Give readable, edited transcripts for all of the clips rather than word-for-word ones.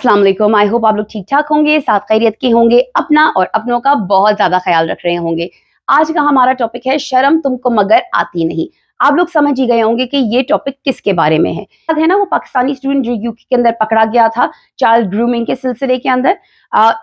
अस्सलाम वालेकुम। I hope आप लोग ठीक ठाक होंगे, साथ खैरियत के होंगे, अपना और अपनों का बहुत ज्यादा ख्याल रख रहे होंगे। आज का हमारा टॉपिक है शर्म तुमको मगर आती नहीं। आप लोग समझ ही गए होंगे कि ये टॉपिक किसके बारे में है। याद है ना वो पाकिस्तानी स्टूडेंट जो यूके के अंदर पकड़ा गया था चाइल्ड ग्रूमिंग के सिलसिले के अंदर।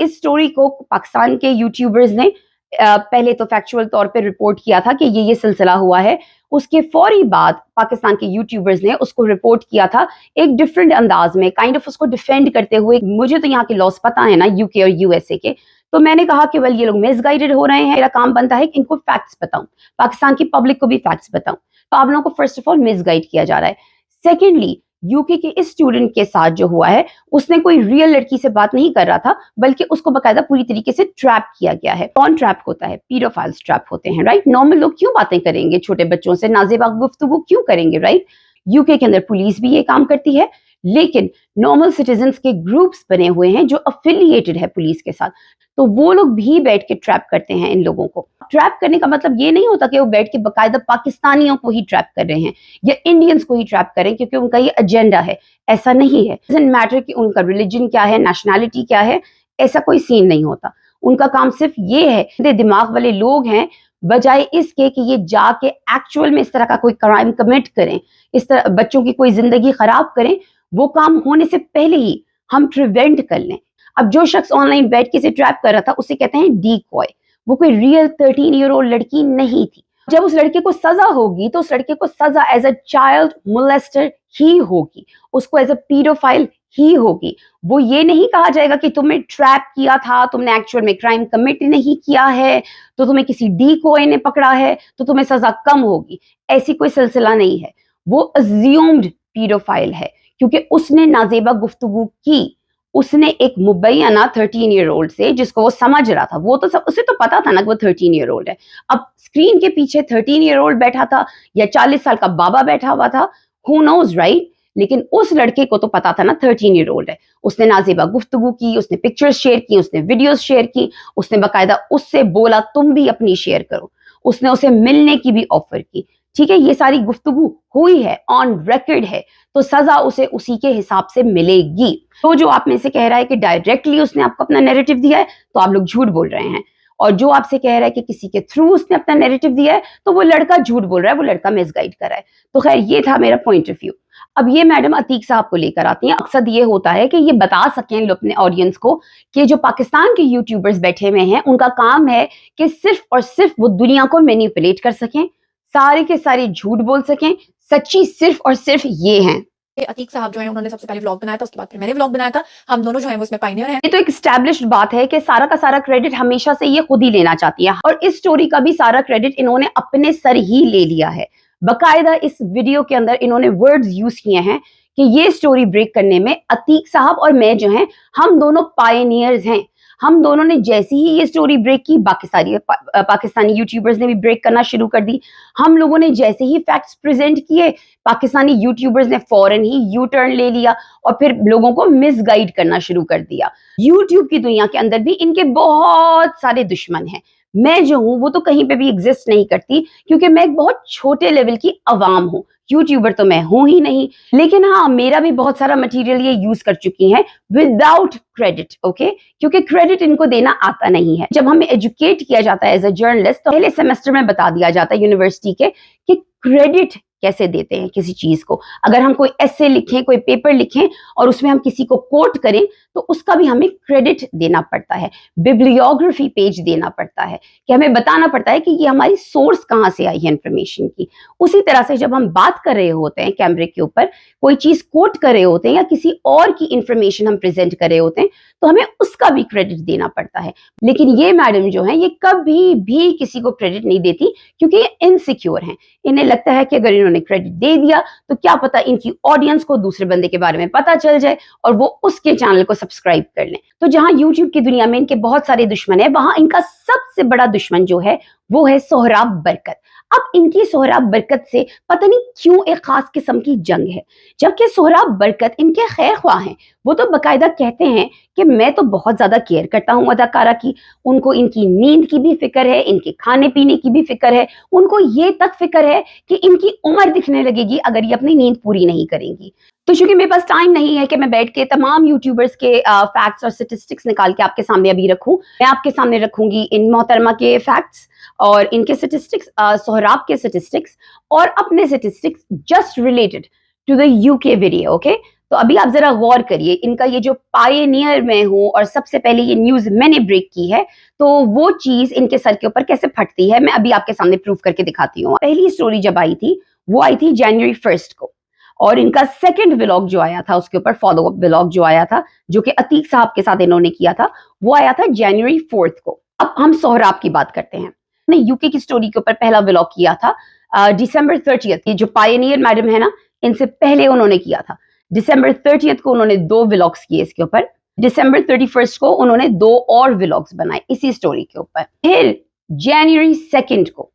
इस स्टोरी को पाकिस्तान के यूट्यूबर्स ने पहले तो फैक्चुअल तौर पे रिपोर्ट किया था कि ये सिलसिला हुआ है। उसके फौरी बाद पाकिस्तान के यूट्यूबर्स ने उसको रिपोर्ट किया था एक डिफरेंट अंदाज में, काइंड ऑफ उसको डिफेंड करते हुए। मुझे तो यहाँ के लॉस पता है ना, यूके और यूएसए के, तो मैंने कहा कि वेल ये लोग मिसगाइडेड हो रहे हैं। मेरा काम बनता है कि इनको फैक्ट्स बताऊं, पाकिस्तान की पब्लिक को भी फैक्ट्स बताऊं। तो आप लोगों को फर्स्ट ऑफ ऑल मिसगाइड किया जा रहा है। सेकेंडली, यूके के इस स्टूडेंट के साथ जो हुआ है, उसने कोई रियल लड़की से बात नहीं कर रहा था, बल्कि उसको बकायदा पूरी तरीके से ट्रैप किया गया है। कौन ट्रैप होता है? पीडोफाइल्स ट्रैप होते हैं, राइट। नॉर्मल लोग क्यों बातें करेंगे छोटे बच्चों से, नाज़ेबा गुफ्तगू क्यों करेंगे, राइट। यूके के अंदर पुलिस भी ये काम करती है, लेकिन नॉर्मल सिटीजन्स के ग्रुप्स बने हुए हैं जो अफिलिएटेड है पुलिस के साथ, तो वो लोग भी बैठ के ट्रैप करते हैं इन लोगों को। ट्रैप करने का मतलब ये नहीं होता कि वो बैठ के बकायदा पाकिस्तानियों को ही ट्रैप कर रहे हैं या इंडियंस को ही ट्रैप कर रहे हैं क्योंकि उनका ये एजेंडा है। ऐसा नहीं है। डजंट मैटर कि उनका रिलीजन क्या है, नेशनैलिटी क्या है, ऐसा कोई सीन नहीं होता। उनका काम सिर्फ ये है, दिमाग वाले लोग हैं, बजाय इसके कि ये जाके एक्चुअल में इस तरह का कोई क्राइम कमिट करें, इस तरह बच्चों की कोई जिंदगी खराब करें, वो काम होने से पहले ही हम प्रिवेंट कर लें। अब जो शख्स ऑनलाइन बैठ के से ट्रैप कर रहा था उसे कहते हैं डीकॉय। वो कोई रियल 13 ईयर ओल्ड लड़की नहीं थी। जब उस लड़के को सजा होगी तो उस लड़के को सजा एज अ चाइल्ड मोलेस्टर ही होगी, उसको एज अ पीडोफाइल ही होगी। वो ये नहीं कहा जाएगा कि तुमने ट्रैप किया था, तुमने एक्चुअल में क्राइम कमिट नहीं किया है, तो तुम्हें किसी डीकॉय ने पकड़ा है तो तुम्हें सजा कम होगी। ऐसी कोई सिलसिला नहीं है। वो अज्यूम्ड पीडोफाइल है क्योंकि उसने नाजेबा गुफ्तगू की। उसने एक मुबैना 13 ईयर ओल्ड से, जिसको वो समझ रहा था, वो तो सब उसे तो पता था ना कि वो 13 ईयर ओल्ड है। अब स्क्रीन के पीछे 13 ईयर ओल्ड बैठा था या 40 साल का बाबा बैठा हुआ था, हु नोज, राइट। लेकिन उस लड़के को तो पता था ना 13 ईयर ओल्ड है। उसने नाजेबा गुफ्तगू की, उसने पिक्चर्स शेयर की, उसने वीडियोस शेयर की, उसने बकायदा उससे बोला तुम भी अपनी शेयर करो, उसने उसे मिलने की भी ऑफर की। ठीक है, ये सारी गुफ्तगू हुई है, ऑन रिकॉर्ड है, तो सजा उसे उसी के हिसाब से मिलेगी। तो जो आप में से कह रहा है कि डायरेक्टली उसने आपको अपना नैरेटिव दिया है, तो आप लोग झूठ बोल रहे हैं। और जो आपसे कह रहा है कि किसी के थ्रू उसने अपना नैरेटिव दिया है, तो वो लड़का झूठ बोल रहा है, वो लड़का मिसगाइड कर रहा है। तो खैर ये था मेरा पॉइंट ऑफ व्यू। अब ये मैडम अतीक साहब को लेकर आती हैं। मकसद ये होता है कि ये बता सकें लोग अपने ऑडियंस को कि जो पाकिस्तान के यूट्यूबर्स बैठे हुए हैं, उनका काम है कि सिर्फ और सिर्फ वो दुनिया को मैनिपुलेट कर सकें, सारे के सारे झूठ बोल सकें। सच्ची सिर्फ और सिर्फ ये हैं। अतीक साहब जो है उन्होंने सबसे पहले व्लॉग बनाया था, उसके बाद फिर मैंने व्लॉग बनाया था। हम दोनों जो है वो इसमें पायनियर हैं। ये तो एक एस्टैब्लिश्ड बात है कि सारा का सारा क्रेडिट हमेशा से ये खुद ही लेना चाहती है, और इस स्टोरी का भी सारा क्रेडिट इन्होंने अपने सर ही ले लिया है। बकायदा इस वीडियो के अंदर इन्होंने वर्ड्स यूज किए हैं कि ये स्टोरी ब्रेक करने में अतीक साहब और मैं जो हैं, हम दोनों पायनियर्स हैं। हम दोनों ने जैसी ही ये स्टोरी ब्रेक की, पाकिस्तानी यूट्यूबर्स ने भी ब्रेक करना शुरू कर दी। हम लोगों ने जैसे ही फैक्ट्स प्रेजेंट किए, पाकिस्तानी यूट्यूबर्स ने फौरन ही यू टर्न ले लिया और फिर लोगों को मिसगाइड करना शुरू कर दिया। यूट्यूब की दुनिया के अंदर भी इनके बहुत सारे दुश्मन हैं। मैं जो हूं वो तो कहीं पे भी एग्जिस्ट नहीं करती क्योंकि मैं एक बहुत छोटे लेवल की अवाम हूं। यूट्यूबर तो मैं हूं ही नहीं, लेकिन हाँ, मेरा भी बहुत सारा मटेरियल ये यूज कर चुकी हैं विदाउट क्रेडिट, ओके। क्योंकि क्रेडिट इनको देना आता नहीं है। जब हमें एजुकेट किया जाता है एज अ जर्नलिस्ट, तो पहले सेमेस्टर में बता दिया जाता है यूनिवर्सिटी के कि क्रेडिट कैसे देते हैं किसी चीज को। अगर हम कोई एसे लिखें, कोई पेपर लिखें और उसमें हम किसी को कोट करें, तो उसका भी हमें क्रेडिट देना पड़ता है, बिब्लियोग्राफी पेज देना पड़ता है, कि हमें बताना पड़ता है कि ये हमारी सोर्स कहाँ से आई है इंफॉर्मेशन की। उसी तरह से जब हम बात कर रहे होते हैं कैमरे के ऊपर, कोई चीज कोट कर रहे होते हैं या किसी और की इंफॉर्मेशन हम प्रेजेंट कर रहे होते हैं, तो हमें उसका भी क्रेडिट देना पड़ता है। लेकिन ये मैडम जो है, ये कभी भी किसी को क्रेडिट नहीं देती क्योंकि ये इनसिक्योर हैं। इन्हें लगता है कि अगर इन्होंने क्रेडिट दे दिया तो क्या पता इनकी ऑडियंस को दूसरे बंदे के बारे में पता चल जाए और वो उसके चैनल को सब्सक्राइब कर लें। तो जहां यूट्यूब की दुनिया में इनके बहुत सारे दुश्मन है, वहां इनका सबसे बड़ा दुश्मन जो है वो है सोहराब बरकत। अब इनकी सोहराब बरकत से पता नहीं क्यों एक खास किस्म की जंग है, जबकि सोहराब बरकत इनके खैर ख्वाह हैं। वो तो बकायदा कहते हैं कि मैं तो बहुत ज्यादा केयर करता हूँ अदाकारा की, उनको इनकी नींद की भी फिक्र है, इनके खाने पीने की भी फिक्र है, उनको ये तक फिक्र है कि इनकी उम्र दिखने लगेगी अगर ये अपनी नींद पूरी नहीं करेंगी। तो चूंकि मेरे पास टाइम नहीं है कि मैं बैठ के तमाम यूट्यूबर्स के फैक्ट्स और स्टेटिस्टिक्स निकाल के आपके सामने अभी रखूं, मैं आपके सामने रखूंगी इन मोहतरमा के फैक्ट्स और इनके स्टेटिस्टिक्स, सोहराब के स्टेटिस्टिक्स और अपने statistics just related to the UK video. Okay, तो अभी आप जरा गौर करिए, इनका ये जो पायनियर मैं हूं और सबसे पहले ये न्यूज मैंने ब्रेक की है, तो वो चीज इनके सर के ऊपर कैसे फटती है मैं अभी आपके सामने प्रूव करके दिखाती हूँ। पहली स्टोरी जब आई थी वो आई थी जनवरी 1 को, और इनका सेकंड व्लॉग जो आया था उसके ऊपर फॉलो अप व्लॉग जो आया था, जो कि अतीक साहब के साथ इन्होंने किया था, वो आया था जनवरी 4 को। अब हम सोहराब की बात करते हैं। यूके की स्टोरी के ऊपर पहला व्लॉग किया था दिसंबर 30। ये जो पायनियर मैडम है ना, इनसे पहले उन्होंने किया था। दिसंबर 30 को उन्होंने 2 व्लॉग्स किए इसके ऊपर। दिसंबर 31 को उन्होंने 2 और व्लॉग्स बनाए इसी स्टोरी के ऊपर। फिर जनवरी 2 को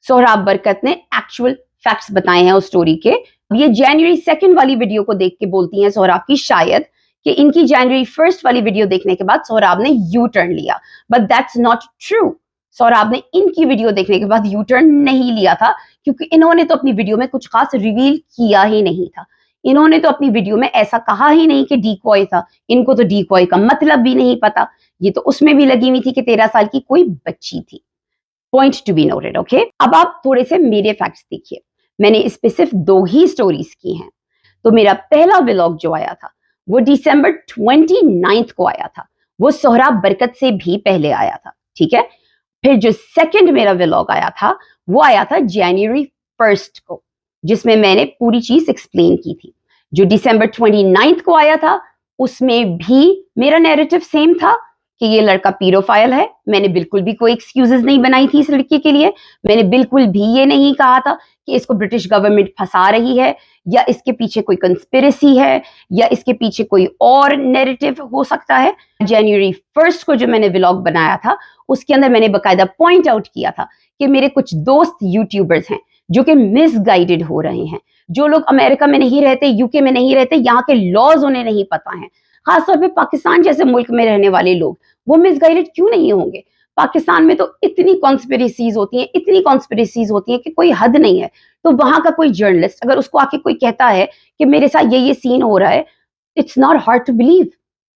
सोहराब बरकत ने एक्चुअल फैक्ट्स बताए हैं उस स्टोरी के। ये जनवरी 2 वाली वीडियो को देख के बोलती हैं सोहराब की शायद कि इनकी जनवरी 1 वाली वीडियो देखने के बाद सोहराब ने यू टर्न लिया, but that's not true. Sohrab ने इनकी वीडियो देखने के बाद यू टर्न नहीं लिया था, क्योंकि इन्होंने तो अपनी वीडियो में कुछ खास रिवील किया ही नहीं था। इन्होंने तो अपनी वीडियो में ऐसा कहा ही नहीं कि डीकॉय था। इनको तो डीकॉय का मतलब भी नहीं पता। ये तो उसमें भी लगी हुई थी कि 13 साल की कोई बच्ची थी। Point to be noted. Okay, अब आप थोड़े से मेरे फैक्ट्स देखिए। मैंने इस पे सिर्फ 2 ही स्टोरीज की हैं। तो मेरा पहला व्लॉग जो आया था वो दिसंबर 29 को आया था, वो सोहराब बरकत से भी पहले आया था, ठीक है। फिर जो सेकंड मेरा व्लॉग आया था वो आया था जनवरी 1 को, जिसमें मैंने पूरी चीज एक्सप्लेन की थी। जो दिसंबर 29 को आया था उसमें भी मेरा नैरेटिव सेम था कि ये लड़का पीरोफाइल है। मैंने बिल्कुल भी कोई एक्सक्यूजेस नहीं बनाई थी इस लड़के के लिए। मैंने बिल्कुल भी ये नहीं कहा था कि इसको ब्रिटिश गवर्नमेंट फंसा रही है, या इसके पीछे कोई कंस्पिरेसी है, या इसके पीछे कोई और नैरेटिव हो सकता है। जनवरी 1 को जो मैंने व्लॉग बनाया था उसके अंदर मैंने बकायदा पॉइंट आउट किया था कि मेरे कुछ दोस्त यूट्यूबर्स हैं जो कि मिसगाइडेड हो रहे हैं। जो लोग अमेरिका में नहीं रहते, यूके में नहीं रहते, यहाँ के लॉज उन्हें नहीं पता है, खासतौर पे पाकिस्तान जैसे मुल्क में रहने वाले लोग, वो मिसगाइडेड क्यों नहीं होंगे। पाकिस्तान में तो इतनी कॉन्स्पिरेसीज होती हैं, इतनी कॉन्स्पिरेसीज होती हैं कि कोई हद नहीं है। तो वहां का कोई जर्नलिस्ट अगर उसको आके कोई कहता है कि मेरे साथ ये सीन हो रहा है, it's not hard to believe,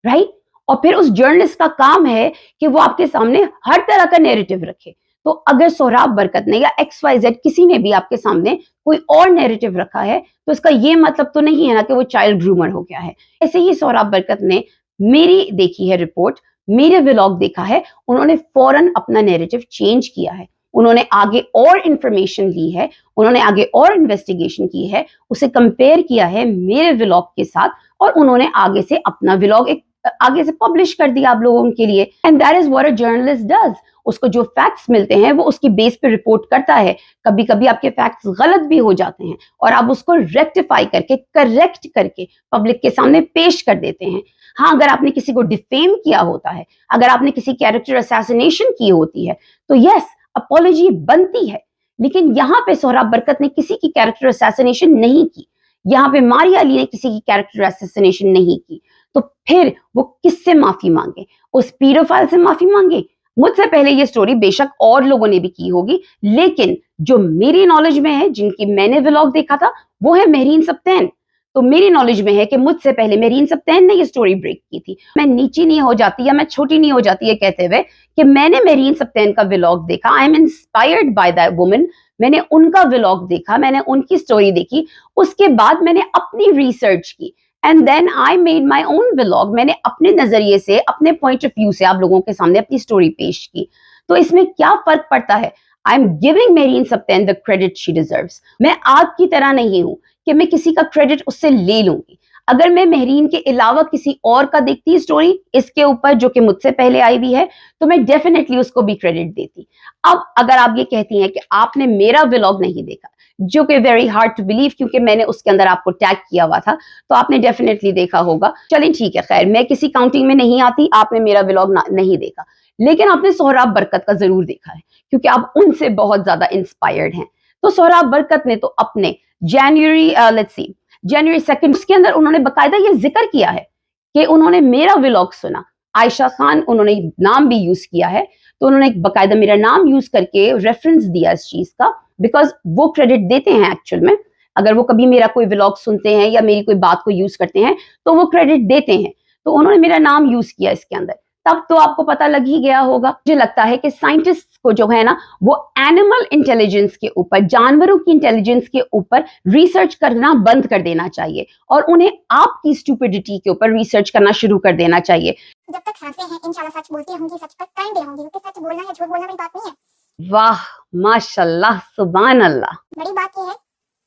right. और फिर उस जर्नलिस्ट का काम है कि वो आपके सामने हर तरह का नैरेटिव रखे। तो अगर सोहराब बरकत ने या XYZ किसी ने भी आपके सामने कोई और नैरेटिव रखा है, तो इसका ये मतलब तो नहीं है ना कि वो चाइल्ड ग्रूमर हो गया है। ऐसे ही सोहराब बरकत ने मेरी देखी है रिपोर्ट, मेरे व्लॉग देखा है, उन्होंने फौरन अपना नैरेटिव चेंज किया है। उन्होंने आगे और इंफॉर्मेशन ली है, उन्होंने आगे और इन्वेस्टिगेशन की है, उसे कंपेयर किया है मेरे व्लॉग के साथ, और उन्होंने आगे से अपना व्लॉग एक आगे से पब्लिश कर दिया आप लोगों के लिए। And that is what a journalist does. उसको जो फैक्ट्स मिलते हैं वो उसकी बेस पे रिपोर्ट करता है। कभी कभी आपके फैक्ट्स गलत भी हो जाते हैं और आप उसको रेक्टिफाई करके, करेक्ट करके पब्लिक के सामने पेश कर देते हैं। हाँ, अगर आपने किसी को डिफेम किया होता है, अगर आपने किसी कैरेक्टर असैसिनेशन की होती है, तो यस, अपॉलॉजी बनती है। लेकिन यहाँ पे सोहराब बरकत ने किसी की कैरेक्टर असैसिनेशन नहीं की, यहाँ पे मारिया अली ने किसी की कैरेक्टर असैसिनेशन नहीं की। तो फिर वो किससे माफी मांगे? उस पीडोफाइल से माफी मांगे? मुझसे पहले ये स्टोरी बेशक और लोगों ने भी की होगी, लेकिन जो मेरी नॉलेज में है, जिनकी मैंने व्लॉग देखा था, वो है महरीन सब्तैन। तो मेरी नॉलेज में है कि मुझसे पहले महरीन सब्तैन ने ये स्टोरी ब्रेक की थी। मैं नीची नहीं हो जाती या मैं छोटी नहीं हो जाती ये कहते हुए कि मैंने महरीन सब्तैन का व्लॉग देखा, I am inspired by that woman. मैंने उनका व्लॉग देखा, मैंने उनकी स्टोरी देखी, उसके बाद मैंने अपनी रिसर्च की, and then I made my own vlog. मैंने अपने नजरिए से, अपने पॉइंट ऑफ व्यू से आप लोगों के सामने अपनी स्टोरी पेश की। तो इसमें क्या फर्क पड़ता है? I am giving Mehreen Sibtain the credit she deserves. मैं आपकी तरह नहीं हूं कि मैं किसी का क्रेडिट उससे ले लूंगी। अगर मैं महरीन के अलावा किसी और का देखती स्टोरी इसके ऊपर जो कि मुझसे पहले आई हुई है, तो मैं डेफिनेटली उसको भी क्रेडिट देती। अब अगर आप ये कहती हैं कि आपने मेरा व्लॉग नहीं देखा, जो कि वेरी हार्ड टू बिलीव क्योंकि मैंने उसके अंदर आपको टैग किया हुआ था, तो आपने डेफिनेटली देखा होगा। चलें ठीक है, खैर, मैं किसी काउंटिंग में नहीं आती, आपने मेरा व्लॉग नहीं देखा। लेकिन आपने सोहराब बरकत का जरूर देखा है क्योंकि आप उनसे बहुत ज्यादा इंस्पायर्ड हैं। तो सोहराब बरकत ने तो अपने जनवरी 2 उसके अंदर उन्होंने बकायदा ये जिक्र किया है कि उन्होंने मेरा व्लॉग सुना। आयशा खान उन्होंने नाम भी यूज किया है, तो उन्होंने बकायदा मेरा नाम यूज करके रेफरेंस दिया इस चीज का, बिकॉज वो क्रेडिट देते हैं एक्चुअल में। अगर वो कभी मेरा कोई व्लॉग सुनते हैं या मेरी कोई बात को यूज करते हैं तो वो क्रेडिट देते हैं। तो उन्होंने मेरा नाम यूज किया इसके अंदर, तब तो आपको पता लग ही गया होगा। मुझे लगता है कि साइंटिस्ट को जो है ना वो एनिमल इंटेलिजेंस के ऊपर, जानवरों की इंटेलिजेंस के ऊपर रिसर्च करना बंद कर देना चाहिए और उन्हें आपकी स्टूपिडिटी के ऊपर रिसर्च करना शुरू कर देना चाहिए। जब तक सांसें हैं इंशाल्लाह सच बोलती रहूंगी, सच पर कायम रहूंगी, क्योंकि सच बोलना या झूठ बोलना बड़ी बात नहीं है। वाह माशाल्लाह सुभान अल्लाह। बड़ी बात यह है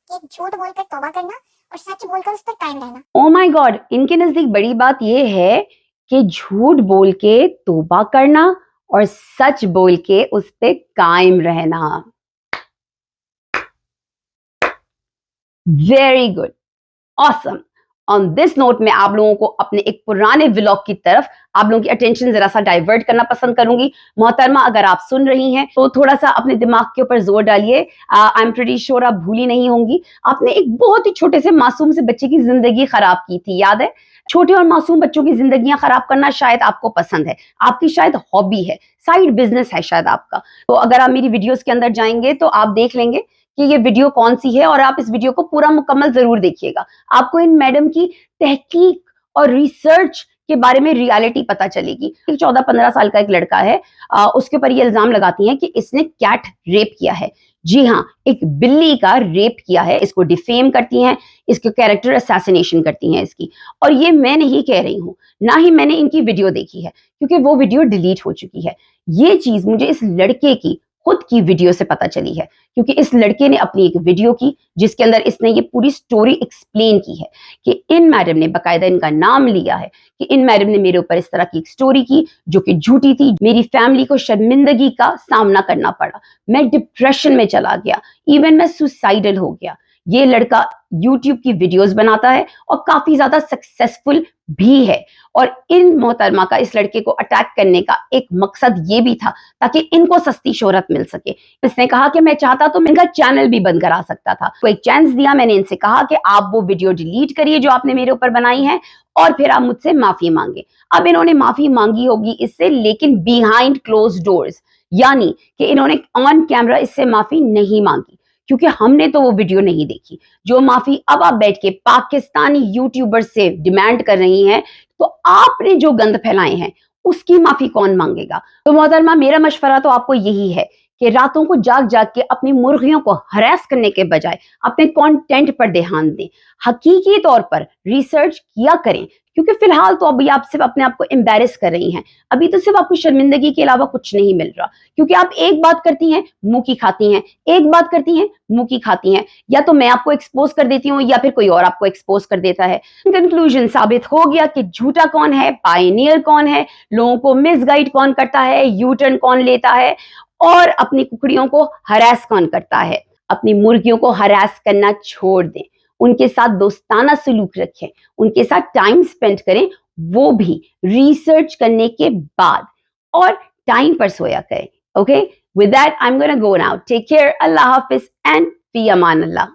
कि झूठ बोलकर तौबा करना और सच बोलकर उस पर कायम रहना। ओ माय गॉड, इनके नजदीक बड़ी बात यह है कि झूठ बोल के तौबा करना और सच बोल के उस पे कायम रहना। Very good, awesome. On this note में आप लोगों को अपने एक पुराने व्लॉग की तरफ आप लोगों की अटेंशन जरा सा डाइवर्ट करना पसंद करूंगी। मोहतरमा अगर आप सुन रही हैं तो थोड़ा सा अपने दिमाग के ऊपर जोर डालिए। आई एम प्रीटी श्योर आप भूली नहीं होंगी, आपने एक बहुत ही छोटे से मासूम से बच्चे की जिंदगी खराब की थी, याद है? छोटे और मासूम बच्चों की जिंदगियां खराब करना शायद आपको पसंद है, आपकी शायद हॉबी है, साइड बिजनेस है शायद आपका। तो अगर आप मेरी वीडियोस के अंदर जाएंगे तो आप देख लेंगे कि ये वीडियो कौन सी है और आप इस वीडियो को पूरा मुकम्मल जरूर देखिएगा। आपको इन मैडम की तहकीक और रिसर्च के बारे में रियलिटी पता चलेगी। 14-15 साल का एक लड़का है, उसके ऊपर ये इल्जाम लगाती हैं कि इसने कैट रेप किया है। जी हाँ, एक बिल्ली का रेप किया है। इसको डिफेम करती हैं, इसके कैरेक्टर असैसिनेशन करती हैं इसकी। और ये मैं नहीं कह रही हूँ, ना ही मैंने इनकी वीडियो देखी है क्योंकि वो वीडियो डिलीट हो चुकी है। ये चीज मुझे इस लड़के की खुद की वीडियो से पता चली है क्योंकि इस लड़के ने अपनी एक वीडियो की जिसके अंदर इसने ये पूरी स्टोरी एक्सप्लेन की है कि इन मैडम ने, बकायदा इनका नाम लिया है कि इन मैडम ने मेरे ऊपर इस तरह की एक स्टोरी की जो कि झूठी थी। मेरी फैमिली को शर्मिंदगी का सामना करना पड़ा, मैं डिप्रेशन में चला गया, इवन मैं सुसाइडल हो गया। ये लड़का YouTube की वीडियोस बनाता है और काफी ज्यादा सक्सेसफुल भी है। और इन मोहतरमा का इस लड़के को अटैक करने का एक मकसद ये भी था ताकि इनको सस्ती शोहरत मिल सके। इसने कहा कि मैं चाहता तो मैं इनका चैनल भी बंद करा सकता था। कोई चांस दिया, मैंने इनसे कहा कि आप वो वीडियो डिलीट करिए जो आपने मेरे ऊपर बनाई है और फिर आप मुझसे माफी मांगे। अब इन्होंने माफी मांगी होगी इससे, लेकिन बिहाइंड क्लोज डोर्स, यानी कि इन्होंने ऑन कैमरा इससे माफी नहीं मांगी क्योंकि हमने तो वो वीडियो नहीं देखी। जो माफी अब आप बैठ के पाकिस्तानी यूट्यूबर से डिमांड कर रही हैं, तो आपने जो गंद फैलाए हैं उसकी माफी कौन मांगेगा? तो मोहतरमा मेरा मशवरा तो आपको यही है कि रातों को जाग जाग के अपनी मुर्गियों को हरास करने के बजाय अपने कंटेंट पर ध्यान दें, हकीकी तौर पर रिसर्च किया करें। क्योंकि फिलहाल तो अभी आप सिर्फ अपने आप को एम्बैरेस कर रही हैं, अभी तो सिर्फ आपको शर्मिंदगी के अलावा कुछ नहीं मिल रहा। क्योंकि आप एक बात करती हैं मुंह की खाती हैं, एक बात करती हैं मुंह की खाती हैं। या तो मैं आपको एक्सपोज कर देती हूँ या फिर कोई और आपको एक्सपोज कर देता है। कंक्लूजन साबित हो गया कि झूठा कौन है, पायनियर कौन है, लोगों को मिसगाइड कौन करता है, यू टर्न कौन लेता है और अपनी कुकड़ियों को हरास कौन करता है। अपनी मुर्गियों को हरास करना छोड़ दें, उनके साथ दोस्ताना सलूक रखें, उनके साथ टाइम स्पेंड करें, वो भी रिसर्च करने के बाद, और टाइम पर सोया करें। Okay, with that I am gonna go now. Take care, अल्लाह हाफिज एंड फी अमान अल्लाह।